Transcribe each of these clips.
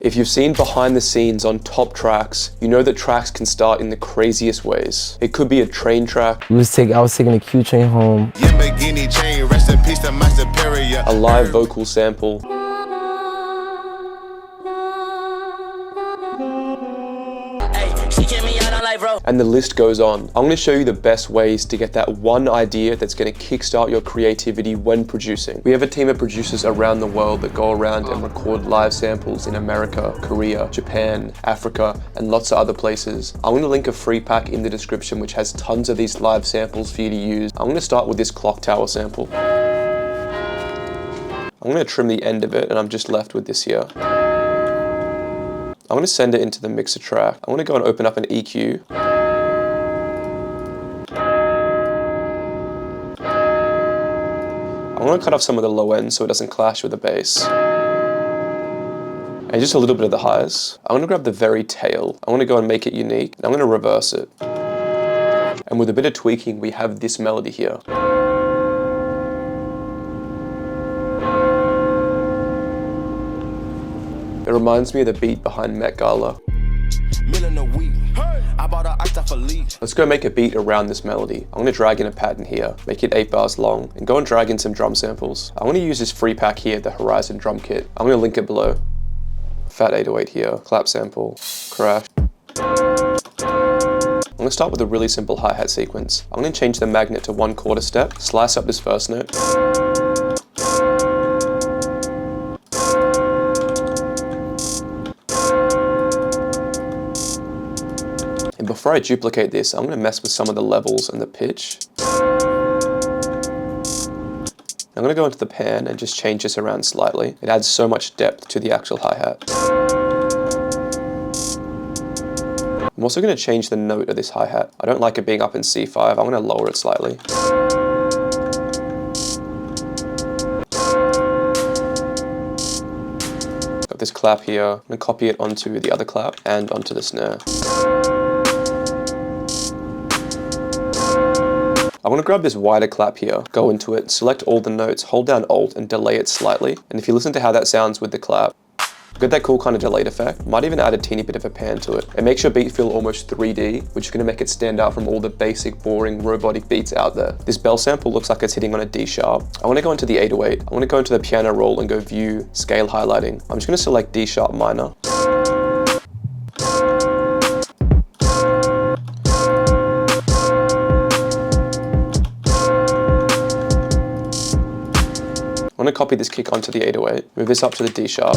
If you've seen behind the scenes on top tracks, you know that tracks can start in the craziest ways. It could be a train track, I was taking a Q train home. Chain, rest in peace to my superior. a live vocal sample, and the list goes on. I'm going to show you the best ways to get that one idea that's going to kickstart your creativity when producing. We have a team of producers around the world that go around and record live samples in America, Korea, Japan, Africa, and lots of other places. I'm going to link a free pack in the description which has tons of these live samples for you to use. I'm going to start with this clock tower sample. I'm going to trim the end of it and I'm just left with this here. I'm going to send it into the mixer track. I'm going to go and open up an EQ. I'm going to cut off some of the low end so it doesn't clash with the bass. And just a little bit of the highs. I'm going to grab the very tail. I'm going to go and make it unique. And I'm going to reverse it. And with a bit of tweaking, we have this melody here. It reminds me of the beat behind Met Gala. Let's go make a beat around this melody. I'm going to drag in a pattern here, make it 8 bars long, and go and drag in some drum samples. I'm going to use this free pack here, the Horizon drum kit. I'm going to link it below. Fat 808 here, clap sample, crash. I'm going to start with a really simple hi-hat sequence. I'm going to change the magnet to 1/4 step, slice up this first note. And before I duplicate this, I'm going to mess with some of the levels and the pitch. I'm going to go into the pan and just change this around slightly. It adds so much depth to the actual hi-hat. I'm also going to change the note of this hi-hat. I don't like it being up in C5, I'm going to lower it slightly. Got this clap here, I'm going to copy it onto the other clap and onto the snare. I want to grab this wider clap here, go into it, select all the notes, hold down Alt and delay it slightly. And if you listen to how that sounds with the clap, get that cool kind of delayed effect. Might even add a teeny bit of a pan to it. It makes your beat feel almost 3D, which is going to make it stand out from all the basic, boring, robotic beats out there. This bell sample looks like it's hitting on a D sharp. I want to go into the 808. I want to go into the piano roll and go view, scale highlighting. I'm just going to select D sharp minor. I'm going to copy this kick onto the 808, move this up to the D sharp.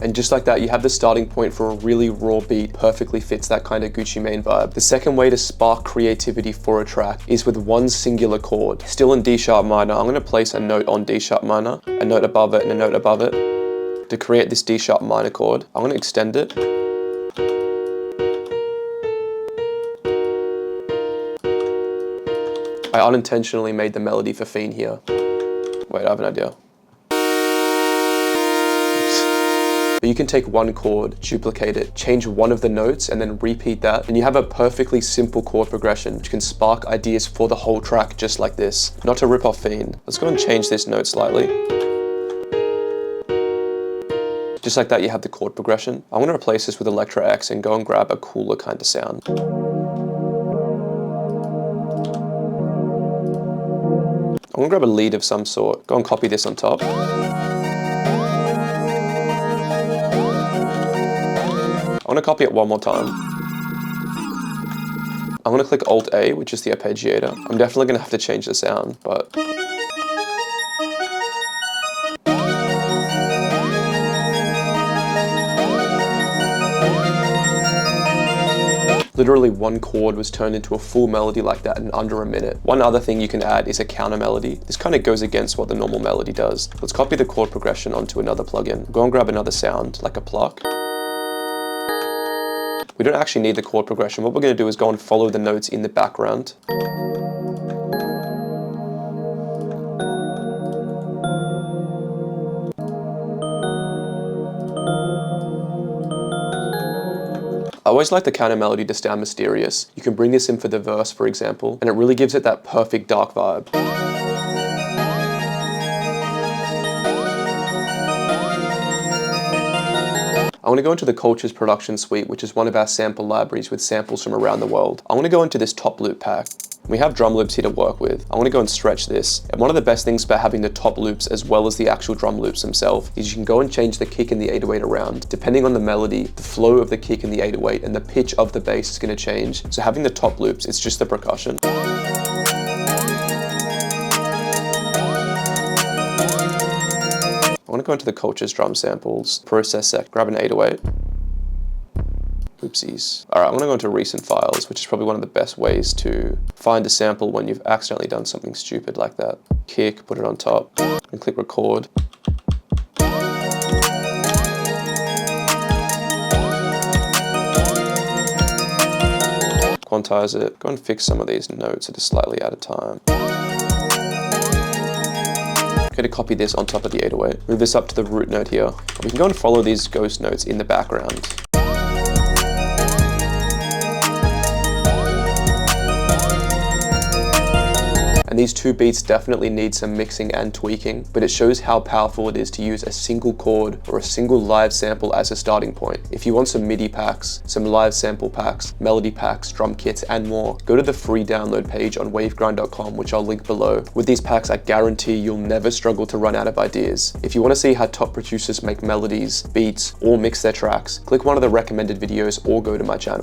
And just like that, you have the starting point for a really raw beat, perfectly fits that kind of Gucci Mane vibe. The second way to spark creativity for a track is with one singular chord. Still in D sharp minor, I'm going to place a note on D sharp minor, a note above it and a note above it. To create this D sharp minor chord, I'm going to extend it. I unintentionally made the melody for Fiend here. Wait, I have an idea. But you can take one chord, duplicate it, change one of the notes, and then repeat that, and you have a perfectly simple chord progression which can spark ideas for the whole track just like this. Not to rip off Fiend. Let's go and change this note slightly. Just like that, you have the chord progression. I'm going to replace this with Electra X and go and grab a cooler kind of sound. I'm going to grab a lead of some sort, go and copy this on top. I'm going to copy it one more time. I'm going to click Alt-A, which is the arpeggiator. I'm definitely going to have to change the sound, but... Literally one chord was turned into a full melody like that in under a minute. One other thing you can add is a counter melody. This kind of goes against what the normal melody does. Let's copy the chord progression onto another plugin. Go and grab another sound, like a pluck. We don't actually need the chord progression. What we're going to do is go and follow the notes in the background. always like the counter melody to sound mysterious. You can bring this in for the verse, for example, and it really gives it that perfect dark vibe. I want to go into the Cultures Production Suite, which is one of our sample libraries with samples from around the world. I want to go into this top loop pack. We have drum loops here to work with. I want to go and stretch this. And one of the best things about having the top loops as well as the actual drum loops themselves is you can go and change the kick and the 808 around. Depending on the melody, the flow of the kick and the 808 and the pitch of the bass is going to change. So having the top loops, it's just the percussion. I want to go into the Cultures drum samples, process sec, grab an 808. Oopsies. All right, I'm gonna go into recent files, which is probably one of the best ways to find a sample when you've accidentally done something stupid like that. Kick, put it on top, and click record. Quantize it, go and fix some of these notes that are slightly out of time. Okay, to copy this on top of the 808. Move this up to the root note here. We can go and follow these ghost notes in the background. And these two beats definitely need some mixing and tweaking, but it shows how powerful it is to use a single chord or a single live sample as a starting point. If you want some MIDI packs, some live sample packs, melody packs, drum kits, and more, go to the free download page on wavegrind.com, which I'll link below. With these packs, I guarantee you'll never struggle to run out of ideas. If you want to see how top producers make melodies, beats, or mix their tracks, click one of the recommended videos or go to my channel.